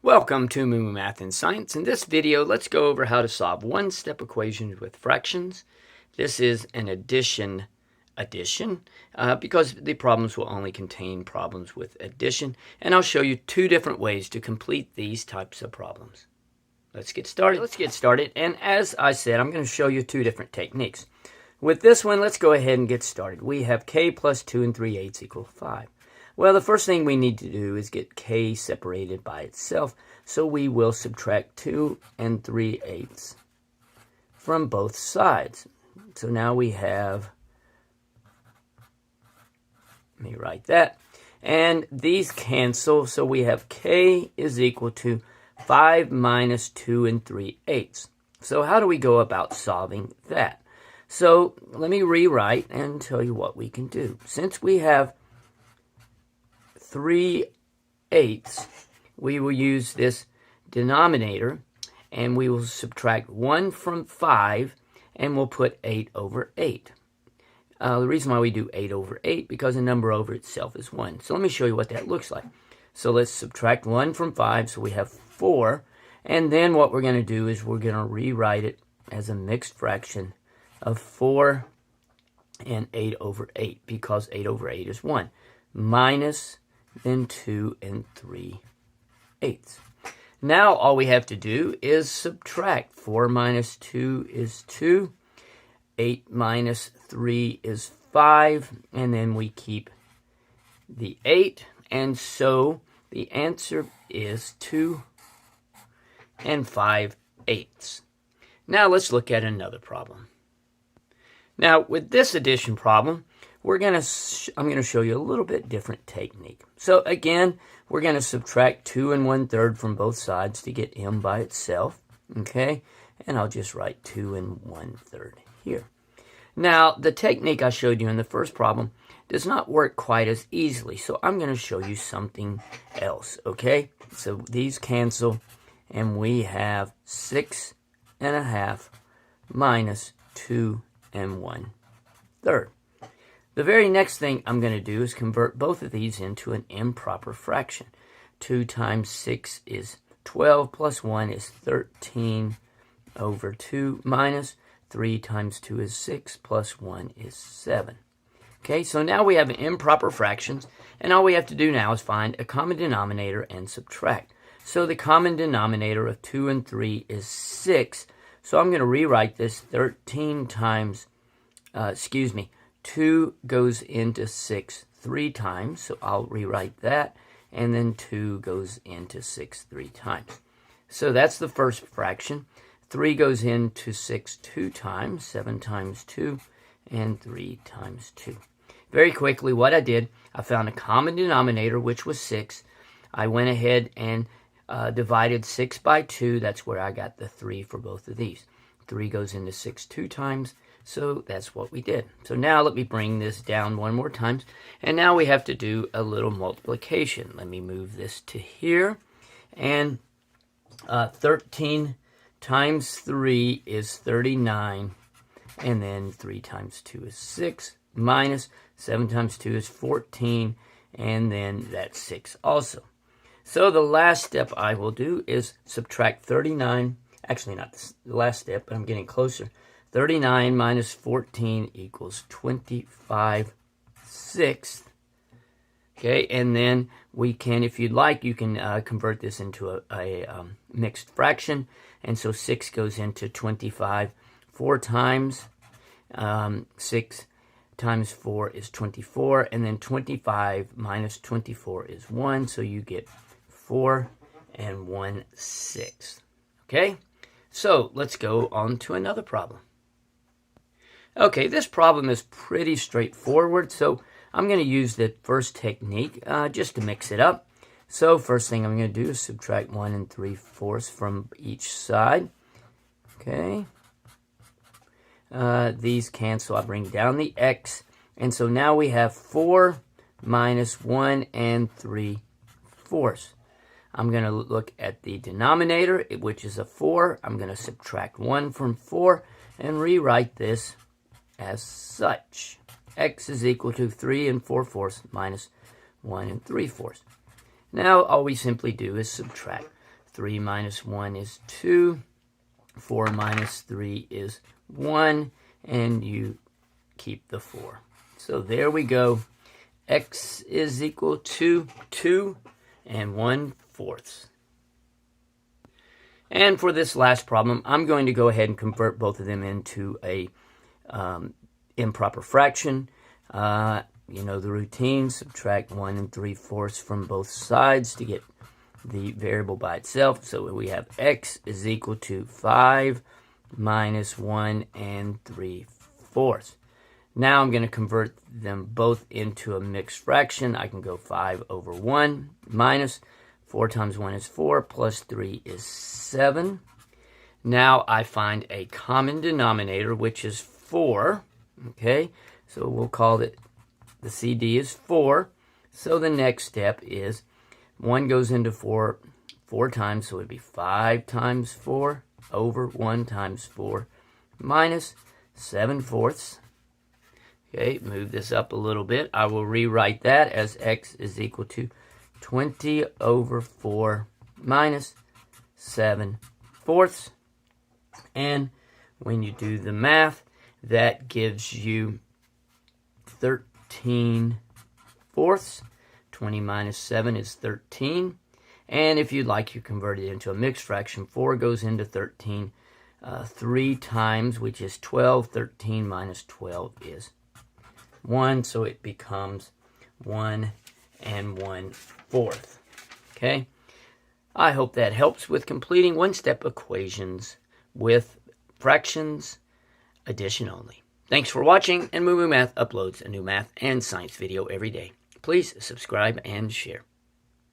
Welcome to MooMooMath and Science. In this video, let's go over how to solve one-step equations with fractions. This is an addition because the problems will only contain problems with addition, and I'll show you two different ways to complete these types of problems. Let's get started. And as I said, I'm going to show you two different techniques. With this one, let's go ahead and get started. We have k plus 2 3/8 equal 5. Well, the first thing we need to do is get k separated by itself, so we will subtract 2 3/8 from both sides. So now we have, let me write that, and these cancel, so we have k is equal to 5 minus 2 3/8. So how do we go about solving that? So let me rewrite and tell you what we can do. Since we have 3/8, we will use this denominator and we will subtract 1 from 5 and we'll put 8 over 8. The reason why we do 8 over 8 because a number over itself is 1. So let me show you what that looks like. So let's subtract 1 from 5, so we have 4, and then what we're going to do is we're going to rewrite it as a mixed fraction of 4 and 8 over 8 because 8 over 8 is 1 minus then 2 3/8. Now all we have to do is subtract. 4 minus 2 is 2. 8 minus 3 is 5. And then we keep the 8. And so the answer is 2 5/8. Now let's look at another problem. Now with this addition problem, I'm going to show you a little bit different technique. So again, we're going to subtract 2 1/3 from both sides to get m by itself. Okay, and I'll just write 2 1/3 here. Now the technique I showed you in the first problem does not work quite as easily, so I'm going to show you something else. Okay, so these cancel, and we have 6 1/2 minus 2 1/3. The very next thing I'm going to do is convert both of these into an improper fraction. 2 times 6 is 12 plus 1 is 13 over 2 minus 3 times 2 is 6 plus 1 is 7. Okay, so now we have improper fractions, and all we have to do now is find a common denominator and subtract. So the common denominator of 2 and 3 is 6. So I'm going to rewrite this 13 times, 2 goes into 6 3 times, so I'll rewrite that, and then 2 goes into 6 3 times. So that's the first fraction. 3 goes into 6 2 times, 7 times 2, and 3 times 2. Very quickly, what I did, I found a common denominator, which was 6. I went ahead and divided 6 by 2. That's where I got the 3 for both of these. 3 goes into 6 2 times. So that's what we did. So now let me bring this down one more time. And now we have to do a little multiplication. Let me move this to here. And 13 times 3 is 39. And then 3 times 2 is 6. Minus 7 times 2 is 14. And then that's 6 also. So the last step I will do is subtract 39. Actually, not the last step, but I'm getting closer. 39 minus 14 equals 25/6. Okay, and then we can, if you'd like, you can convert this into a mixed fraction. And so 6 goes into 25 4 times. 6 times 4 is 24. And then 25 minus 24 is 1. So you get 4 1/6. Okay, so let's go on to another problem. Okay, this problem is pretty straightforward, so I'm going to use the first technique just to mix it up. So first thing I'm going to do is subtract 1 3/4 from each side. Okay. These cancel. I bring down the x, and so now we have 4 minus 1 3/4. I'm going to look at the denominator, which is a 4. I'm going to subtract 1 from 4 and rewrite this as such. X is equal to 3 4/4 minus 1 3/4. Now all we simply do is subtract. 3 minus 1 is 2. 4 minus 3 is 1. And you keep the 4. So there we go. X is equal to 2 and 1/4. And for this last problem, I'm going to go ahead and convert both of them into a improper fraction. You know the routine, subtract 1 3/4 from both sides to get the variable by itself. So we have x is equal to 5 minus 1 3/4. Now I'm going to convert them both into a mixed fraction. I can go 5 over 1 minus 4 times 1 is 4 plus 3 is 7. Now I find a common denominator, which is 4. Okay, so we'll call it, the CD is 4. So the next step is 1 goes into 4 times, so it would be 5 times 4 over 1 times 4 minus 7/4. Okay, move this up a little bit. I will rewrite that as x is equal to 20 over 4 minus 7/4. And when you do the math, that gives you 13/4. 20 minus 7 is 13. And if you'd like, you convert it into a mixed fraction. 4 goes into 13 3 times, which is 12. 13 minus 12 is 1, so it becomes 1 1/4. Okay? I hope that helps with completing one-step equations with fractions, addition only. Thanks for watching, and MooMooMath uploads a new math and science video every day. Please subscribe and share.